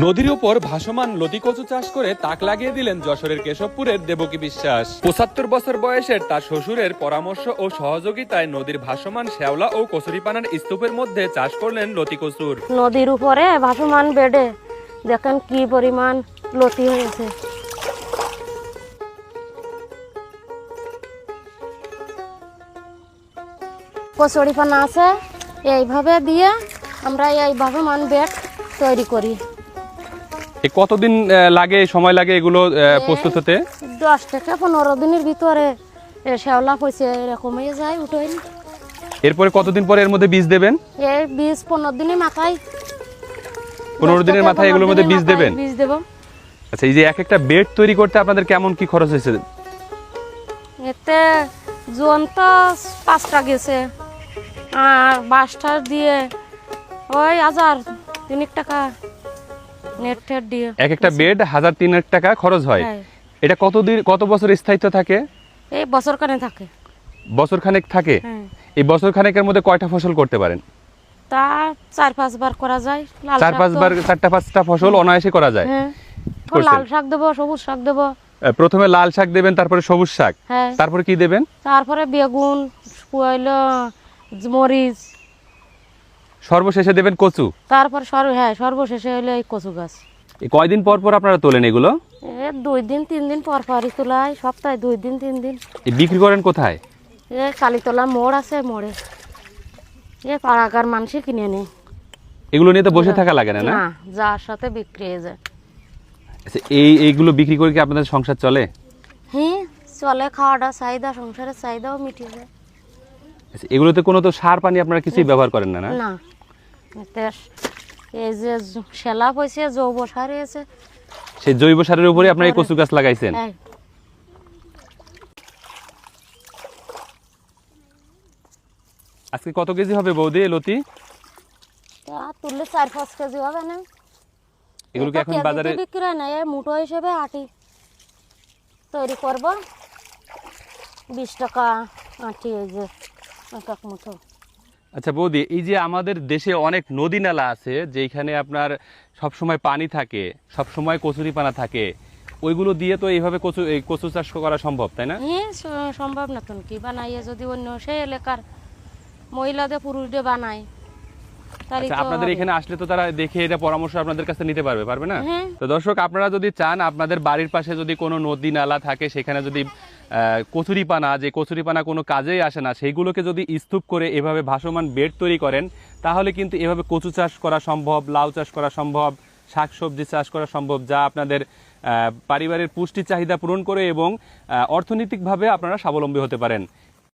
নদীর উপর ভাসমান লতি কচু চাষ করে তাক লাগিয়ে দিলেন যশোরের কেশবপুরের দেবকী বিশ্বাস। ৭৫ বছর বয়সের তার শ্বশুরের পরামর্শ ও সহযোগিতায় নদীর ভাসমান শ্যাওলা ও কচুরিপানার স্তূপের মধ্যে চাষ করলেন লতি কচুর। নদীর উপরে ভাসমান বেডে দেখেন কি পরিমাণ লতি হয়েছে। কচুরিপানা আছে, এইভাবে দিয়ে আমরা এই ভাসমান বেড তৈরি করি। কতদিন লাগে, সময় লাগে এগুলো প্রস্তুত হতে? 10 থেকে 15 দিনের ভিতরে শ্যাওলা পয়সা এরকম হয়ে যায়, উঠোই। এরপরে কতদিন পরে এর মধ্যে বীজ দেবেন? এই 20-15 দিনের মাথায়, 15 দিনের মাথায় এগুলোর মধ্যে বীজ দেবেন? বীজ দেব। আচ্ছা, এই যে এক একটা বেড তৈরি করতে আপনাদের কেমন কি খরচ হয়েছে? এতে জোন তো 5টা গেছে, আর বাসটা দিয়ে ওই 1000-3 টাকা নেট টেট দিয়ে। এক একটা বেড 1000-3 টাকা খরচ হয়। হ্যাঁ। এটা কত বছর স্থায়িত্ব থাকে? এই বছর কানে থাকে। বছর খানেক থাকে। হ্যাঁ। এই বছর খানেকের মধ্যে কয়টা ফসল করতে পারেন? তা 4-5 বার করা যায়। লাল 4-5 বার, 4টা-5টা ফসল অনায়াসে করা যায়। হ্যাঁ। করছেন? লাল শাক দেবো, সবুজ শাক দেবো। প্রথমে লাল শাক দেবেন, তারপরে সবুজ শাক, হ্যাঁ। তারপরে কি দেবেন? তারপরে বেগুন, হইল মরিচ, সর্বশেষে দেবেন কচু। তারপর সর্বশেষে হইলো এই কচু গাছ। এই কয়দিন পর পর আপনারা তোলেন এগুলো? 2-3 দিন পর পরই তোলাই, সপ্তাহে 2-3 দিন। এই বিক্রি করেন কোথায়? কালীতলা মোড় আছে, মোড়ে পাড়াগার মানুষে কিনে নেই। এগুলো নিয়ে তো বসে থাকা লাগে না? না, যার সাথে বিক্রি হয়ে যায়। আচ্ছা, এইগুলো বিক্রি করে কি আপনাদের সংসার চলে? হ্যাঁ চলে, খাওয়াটা চাহিদা, সংসারের চাহিদাও মিটে যায়। আচ্ছা, এগুলোতে কোনো তো সার পানি আপনারা কিছুই ব্যবহার করেন না? না, না, এতে এই যে শেলা পয়সা জৈব সার হয়েছে, সেই জৈব সারের উপরে আপনারা এই কচু গাছ লাগাইছেন। আজকে কত কেজি হবে বৌদি লতি? তুললে 4-5 কেজি হবে না। এগুলো কি এখন বাজারে বিক্রি হয় না, এই মুঠো হিসেবে আটি তৈরি করব, 20 টাকা আটি, এই যে এক মুঠো। আচ্ছা বৌদি, এই যে আমাদের দেশে অনেক নদী নালা আছে যেখানে আপনার সব সময় পানি থাকে, সব সময় কচুরিপানা থাকে, ওইগুলো দিয়ে তো এইভাবে কচু চাষ করা সম্ভব, তাই না? হ্যাঁ সম্ভব না। তো কি বানাইয়ে যদি অন্য সেই এলাকার মহিলাদের পুরুষদের বানায়, আচ্ছা, আপনাদের এখানে আসলে তো তারা দেখে এটা পরামর্শ আপনাদের কাছে নিতে পারবে না? হ্যাঁ। তো দর্শক, আপনারা যদি চান আপনাদের বাড়ির পাশে যদি কোনো নদী নালা থাকে, সেখানে যদি কচুরিপানা কোনো কাজেই আসে না, সেইগুলোকে যদি স্তূপ করে এভাবে ভাসমান বেড তৈরি করেন, তাহলে কিন্তু এভাবে কচু চাষ করা সম্ভব, লাউ চাষ করা সম্ভব, শাকসবজি চাষ করা সম্ভব, যা আপনাদের পারিবারিক পুষ্টি চাহিদা পূরণ করে এবং অর্থনৈতিকভাবে আপনারা স্বাবলম্বী হতে পারেন।